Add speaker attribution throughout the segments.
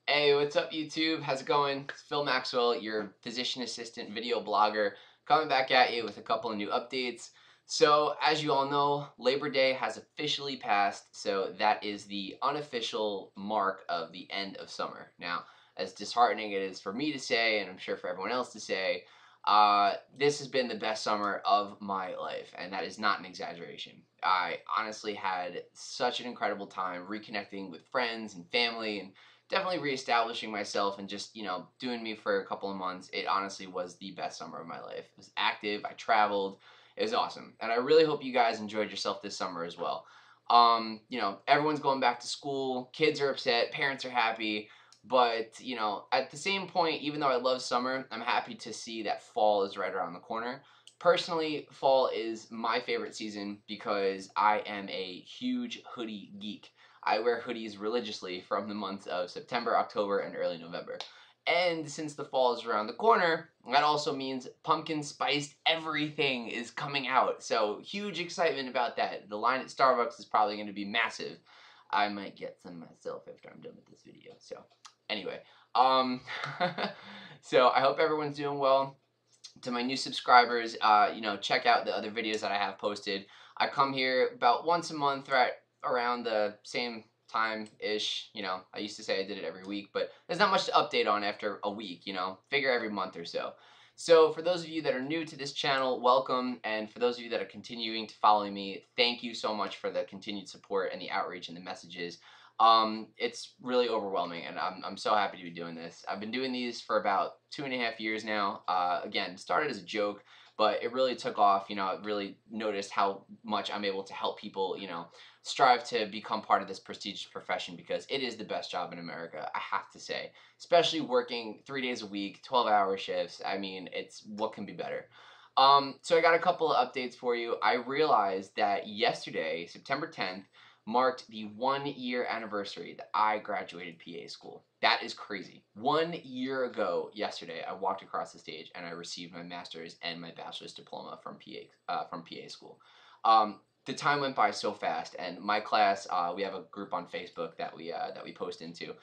Speaker 1: Hey, what's up, YouTube? How's it going? It's Phil Maxwell, your physician assistant video blogger, coming back at you with a couple of new updates. So, as you all know, Labor Day has officially passed, so that is the unofficial mark of the end of summer. Now, as disheartening it is for me to say, and I'm sure for everyone else to say, this has been the best summer of my life, and that is not an exaggeration. I honestly had such an incredible time reconnecting with friends and family and definitely reestablishing myself and just, doing me for a couple of months. It honestly was the best summer of my life. It was active, I traveled, it was awesome. And I really hope you guys enjoyed yourself this summer as well. Everyone's going back to school, kids are upset, parents are happy, but, at the same point, even though I love summer, I'm happy to see that fall is right around the corner. Personally, fall is my favorite season because I am a huge hoodie geek. I wear hoodies religiously from the months of September, October, and early November. And since the fall is around the corner, that also means pumpkin spiced everything is coming out. So huge excitement about that. The line at Starbucks is probably going to be massive. I might get some myself after I'm done with this video. So anyway, um, so I hope everyone's doing well. To my new subscribers, check out the other videos that I have posted. I come here about once a month, right around the same time-ish. I used to say I did it every week, but there's not much to update on after a week, figure every month or so. So for those of you that are new to this channel, welcome, and for those of you that are continuing to follow me, thank you so much for the continued support and the outreach and the messages. It's really overwhelming, and I'm so happy to be doing this. I've been doing these for about 2.5 years now. Again, started as a joke, but it really took off. I really noticed how much I'm able to help people, strive to become part of this prestigious profession because it is the best job in America, I have to say. Especially working 3 days a week, 12-hour shifts. I mean, it's what can be better. So I got a couple of updates for you. I realized that yesterday, September 10th, marked the 1 year anniversary that I graduated PA school. That is crazy. 1 year ago yesterday, I walked across the stage and I received my master's and my bachelor's diploma from PA school. The time went by so fast, and my class, we have a group on Facebook that we post into.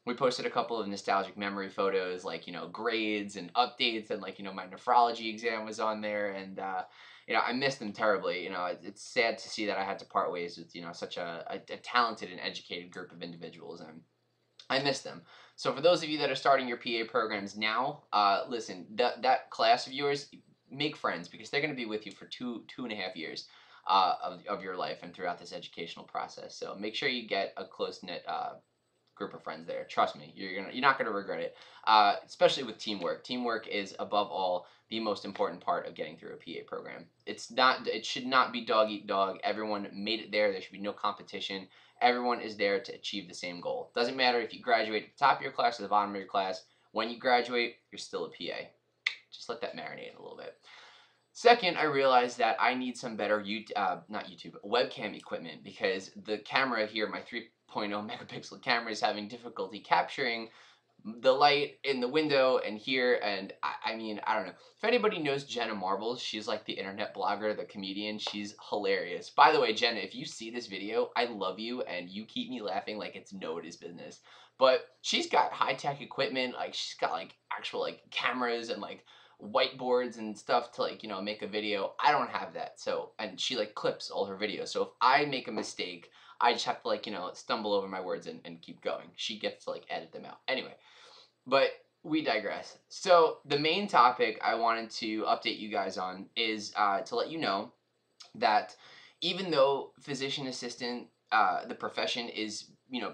Speaker 1: We posted a couple of nostalgic memory photos, like, grades and updates, and, like, my nephrology exam was on there, and I miss them terribly. It's sad to see that I had to part ways with, such a talented and educated group of individuals, and I miss them. So for those of you that are starting your PA programs now, listen, that class of yours, make friends, because they're going to be with you for 2.5 years of your life and throughout this educational process. So make sure you get a close knit group of friends there. Trust me, you're not gonna regret it. Especially with teamwork. Teamwork is above all the most important part of getting through a PA program. It should not be dog eat dog. Everyone made it there. There should be no competition. Everyone is there to achieve the same goal. Doesn't matter if you graduate at the top of your class or the bottom of your class. When you graduate, you're still a PA. Just let that marinate a little bit. Second, I realized that I need some better not YouTube, webcam equipment, because the camera here, my 3.0 megapixel camera, is having difficulty capturing the light in the window and here, and I mean, I don't know. If anybody knows Jenna Marbles, she's like the internet blogger, the comedian. She's hilarious. By the way, Jenna, if you see this video, I love you, and you keep me laughing like it's nobody's business. But she's got high-tech equipment, like she's got like actual like cameras and like whiteboards and stuff to, like, make a video. I don't have that. So, and she like clips all her videos. So if I make a mistake, I just have to, like, stumble over my words and keep going. She gets to like edit them out. Anyway, but we digress. So the main topic I wanted to update you guys on is to let you know that even though physician assistant, the profession is,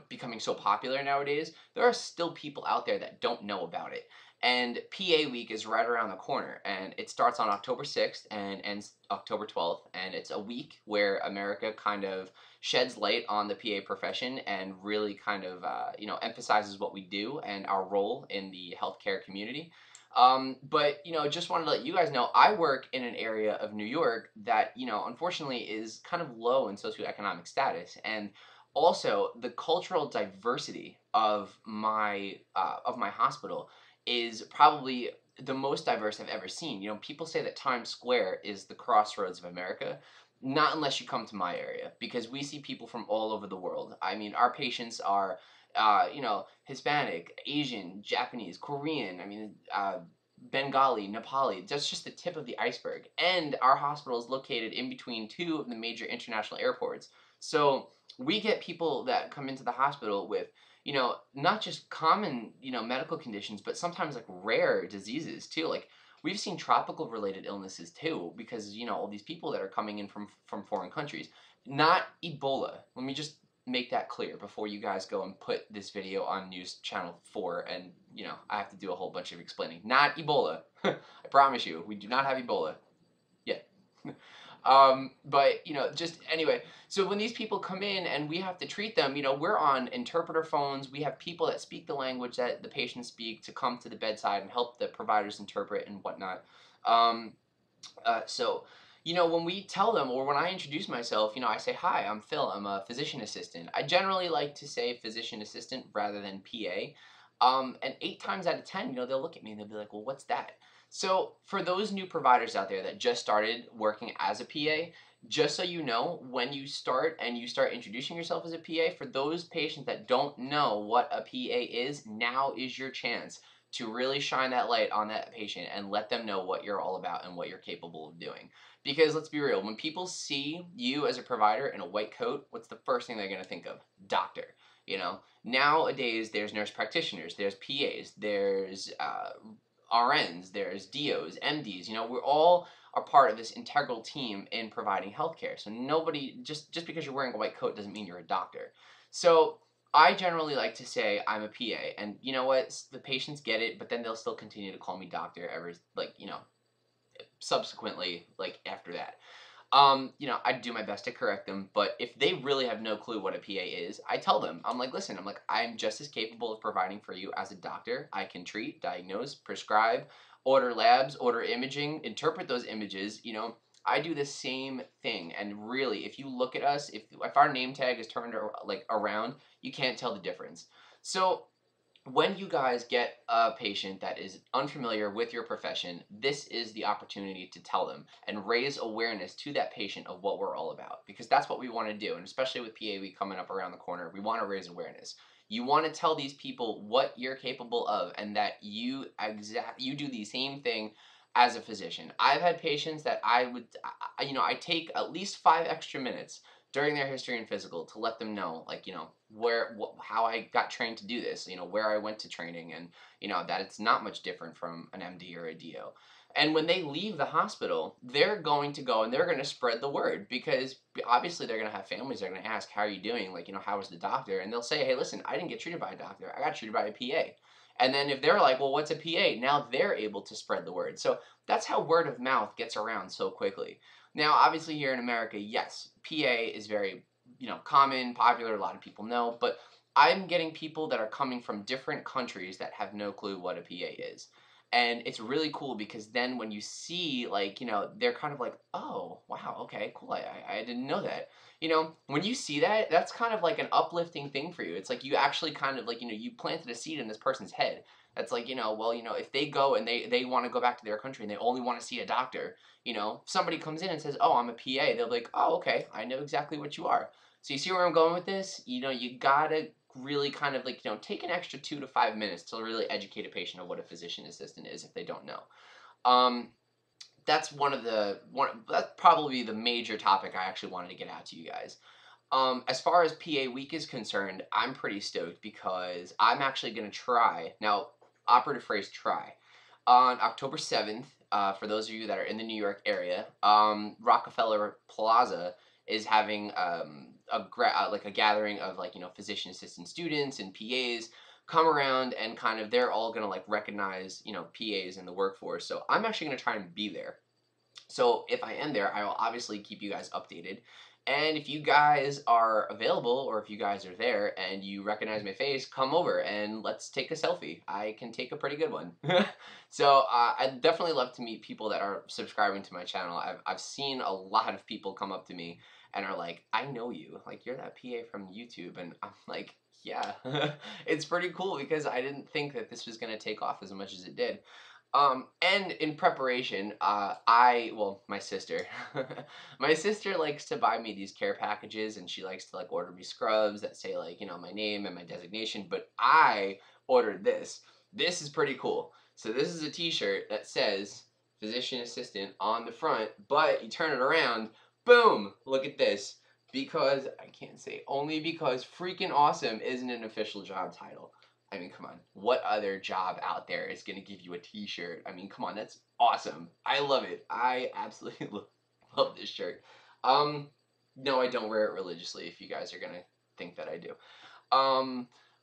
Speaker 1: becoming so popular nowadays, there are still people out there that don't know about it. And PA week is right around the corner, and it starts on October 6th and ends October 12th, and it's a week where America kind of sheds light on the PA profession and really kind of emphasizes what we do and our role in the healthcare community. But just wanted to let you guys know, I work in an area of New York that, unfortunately is kind of low in socioeconomic status, and also the cultural diversity of my hospital is probably the most diverse I've ever seen. People say that Times Square is the crossroads of America. Not unless you come to my area, because we see people from all over the world. I mean, our patients are you know, Hispanic, Asian, Japanese, Korean, I mean, Bengali, Nepali. That's just the tip of the iceberg. And our hospital is located in between two of the major international airports. So we get people that come into the hospital with, you know, not just common, you know, medical conditions, but sometimes like rare diseases too. Like we've seen tropical related illnesses too, because, you know, all these people that are coming in from foreign countries. Not Ebola. Let me just make that clear before you guys go and put this video on news channel 4 and, you know, I have to do a whole bunch of explaining. Not Ebola. I promise you, we do not have Ebola yet. But, you know, just anyway, so when these people come in and we have to treat them, you know, we're on interpreter phones. We have people that speak the language that the patients speak to come to the bedside and help the providers interpret and whatnot. Um, so, you know, when we tell them or when I introduce myself, you know, I say, hi, I'm Phil. I'm a physician assistant. I generally like to say physician assistant rather than PA. And 8 times out of 10, you know, they'll look at me and they'll be like, well, what's that? So for those new providers out there that just started working as a PA, just so you know, when you start and you start introducing yourself as a PA, for those patients that don't know what a PA is, now is your chance to really shine that light on that patient and let them know what you're all about and what you're capable of doing. Because let's be real, when people see you as a provider in a white coat, what's the first thing they're going to think of? Doctor. You know, nowadays there's nurse practitioners, there's PAs, there's RNs, there's DOs, MDs. You know, we're all are part of this integral team in providing healthcare. So nobody, just because you're wearing a white coat doesn't mean you're a doctor. So I generally like to say I'm a PA, and you know what? The patients get it, but then they'll still continue to call me doctor every, like, you know, subsequently, like after that. You know, I do my best to correct them, but if they really have no clue what a PA is, I tell them, I'm like, listen, I'm like, I'm just as capable of providing for you as a doctor. I can treat, diagnose, prescribe, order labs, order imaging, interpret those images, you know, I do the same thing. And really, if you look at us, if our name tag is turned like around, you can't tell the difference. So when you guys get a patient that is unfamiliar with your profession, this is the opportunity to tell them and raise awareness to that patient of what we're all about, because that's what we want to do. And especially with PA Week coming up around the corner, we want to raise awareness. You want to tell these people what you're capable of and that you do the same thing as a physician. I've had patients that you know, I take at least 5 extra minutes during their history and physical to let them know, like, you know, how I got trained to do this, you know, where I went to training, and, you know, that it's not much different from an MD or a DO. And when they leave the hospital, they're going to go and they're going to spread the word, because obviously they're going to have families. They're going to ask, how are you doing? Like, you know, how was the doctor? And they'll say, hey, listen, I didn't get treated by a doctor. I got treated by a PA. And then if they're like, well, what's a PA? Now they're able to spread the word. So that's how word of mouth gets around so quickly. Now, obviously here in America, yes, PA is very, you know, common, popular, a lot of people know, but I'm getting people that are coming from different countries that have no clue what a PA is. And it's really cool because then when you see, like, you know, they're kind of like, oh, wow, okay, cool, I didn't know that. You know, when you see that, that's kind of like an uplifting thing for you. It's like you actually kind of like, you know, you planted a seed in this person's head. That's like, you know, well, you know, if they go and they want to go back to their country and they only want to see a doctor, you know, somebody comes in and says, oh, I'm a PA. They'll be like, oh, okay, I know exactly what you are. So you see where I'm going with this? You know, you gotta really kind of like, you know, take an extra 2 to 5 minutes to really educate a patient of what a physician assistant is if they don't know. That's that's probably the major topic I actually wanted to get out to you guys. As far as PA Week is concerned, I'm pretty stoked because I'm actually going to try, now, operative phrase try, on October 7th, for those of you that are in the New York area, Rockefeller Plaza is having like a gathering of, like, you know, physician assistant students and PAs come around, and kind of they're all going to like recognize, you know, PAs in the workforce. So I'm actually going to try and be there. So if I am there, I will obviously keep you guys updated. And if you guys are available, or if you guys are there and you recognize my face, come over and let's take a selfie. I can take a pretty good one. So I'd definitely love to meet people that are subscribing to my channel. I've seen a lot of people come up to me and are like, I know you. Like, you're that PA from YouTube. And I'm like, yeah. It's pretty cool because I didn't think that this was going to take off as much as it did. And in preparation, well, my sister, my sister likes to buy me these care packages, and she likes to like order me scrubs that say like, you know, my name and my designation. But I ordered this. This is pretty cool. So this is a T-shirt that says physician assistant on the front, but you turn it around, boom! Look at this. Because I can't say only because freaking awesome isn't an official job title. I mean, come on. What other job out there is going to give you a T-shirt? I mean, come on. That's awesome. I love it. I absolutely love this shirt. No, I don't wear it religiously. If you guys are going to think that I do.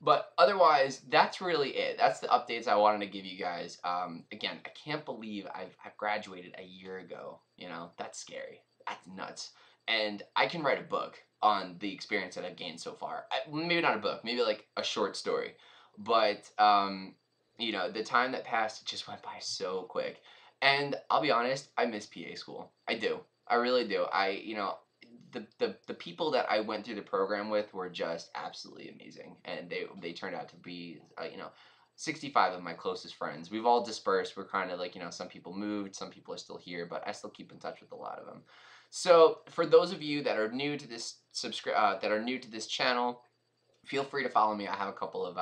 Speaker 1: But otherwise, that's really it. That's the updates I wanted to give you guys. Again, I can't believe I've graduated a year ago. You know, that's scary. That's nuts. And I can write a book on the experience that I've gained so far. Maybe not a book. Maybe like a short story. But you know, the time that passed, it just went by so quick. And I'll be honest, I miss PA school. I do. I really do. You know, the people that I went through the program with were just absolutely amazing, and they turned out to be you know, 65 of my closest friends. We've all dispersed. We're kind of like, you know, some people moved, some people are still here, but I still keep in touch with a lot of them. So for those of you that are new to this channel, feel free to follow me. I have a couple of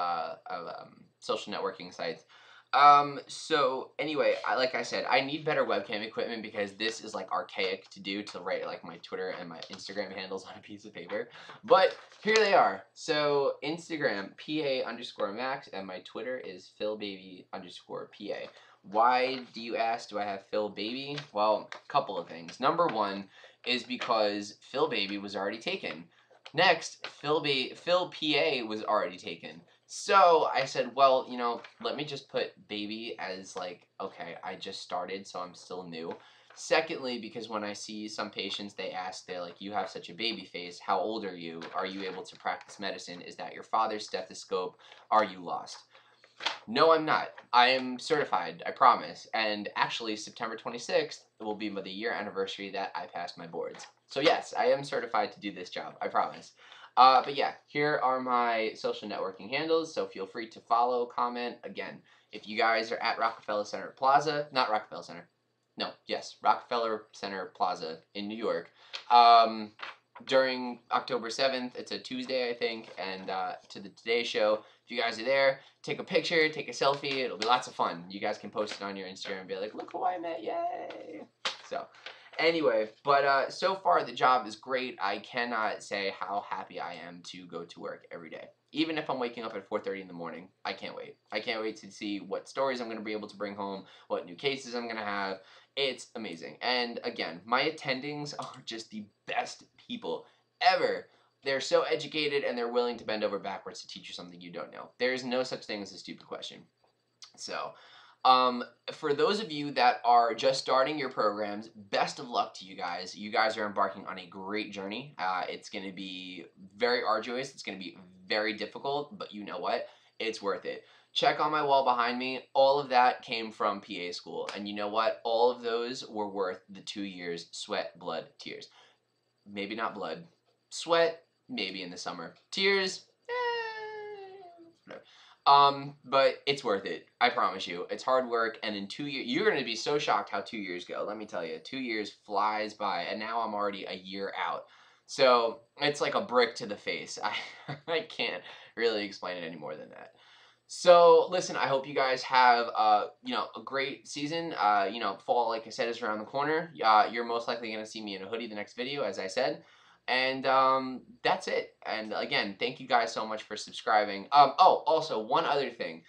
Speaker 1: social networking sites. So anyway, like I said, I need better webcam equipment because this is like archaic to do, to write like my Twitter and my Instagram handles on a piece of paper. But here they are. So Instagram, PA_Max, and my Twitter is PhilBaby_PA. Why do you ask, do I have Phil Baby? Well, a couple of things. Number one is because Phil Baby was already taken. Next, Phil PA was already taken. So I said, well, you know, let me just put baby as like, okay, I just started, so I'm still new. Secondly, because when I see some patients, they're like, you have such a baby face. How old are you? Are you able to practice medicine? Is that your father's stethoscope? Are you lost? No, I'm not. I am certified, I promise. And actually, September 26th will be the year anniversary that I passed my boards. So yes, I am certified to do this job, I promise. But yeah, here are my social networking handles, so feel free to follow, comment. Again, if you guys are at Rockefeller Center Plaza, not Rockefeller Center, no, yes, Rockefeller Center Plaza in New York, during October 7th, it's a Tuesday, I think, and to the Today Show, if you guys are there, take a picture, take a selfie, it'll be lots of fun. You guys can post it on your Instagram and be like, look who I met, yay! So, anyway, but so far the job is great. I cannot say how happy I am to go to work every day. Even if I'm waking up at 4:30 in the morning, I can't wait. I can't wait to see what stories I'm going to be able to bring home, what new cases I'm going to have. It's amazing. And again, my attendings are just the best people ever. They're so educated and they're willing to bend over backwards to teach you something you don't know. There is no such thing as a stupid question. So, for those of you that are just starting your programs, best of luck to you guys. You guys are embarking on a great journey. It's going to be very arduous. It's going to be very difficult, but you know what? It's worth it. Check on my wall behind me. All of that came from PA school. And you know what? All of those were worth the 2 years sweat, blood, tears. Maybe not blood. Sweat, maybe in the summer. Tears, whatever. But it's worth it. I promise you. It's hard work, and in 2 years, you're going to be so shocked how 2 years go. Let me tell you, 2 years flies by, and now I'm already a year out. So it's like a brick to the face. I can't really explain it any more than that. So listen, I hope you guys have you know, a great season. You know, fall, like I said, is around the corner. You're most likely going to see me in a hoodie the next video, as I said. And that's it. And again, thank you guys so much for subscribing. Oh, also one other thing.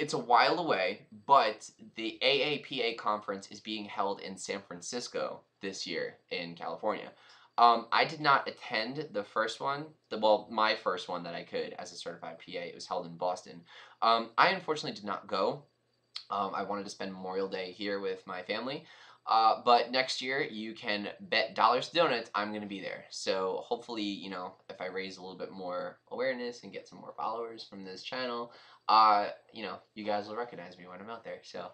Speaker 1: It's a while away, but the AAPA conference is being held in San Francisco this year in California. I did not attend the first one, well, my first one that I could as a certified PA. It was held in Boston. I unfortunately did not go. I wanted to spend Memorial Day here with my family. But next year, you can bet dollars to donuts I'm going to be there. So hopefully, you know, if I raise a little bit more awareness and get some more followers from this channel, you know, you guys will recognize me when I'm out there. So,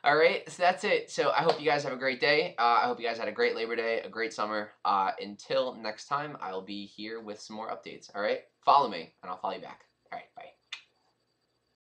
Speaker 1: all right, so that's it. So I hope you guys have a great day. I hope you guys had a great Labor Day, a great summer. Until next time, I'll be here with some more updates. All right, follow me, and I'll follow you back.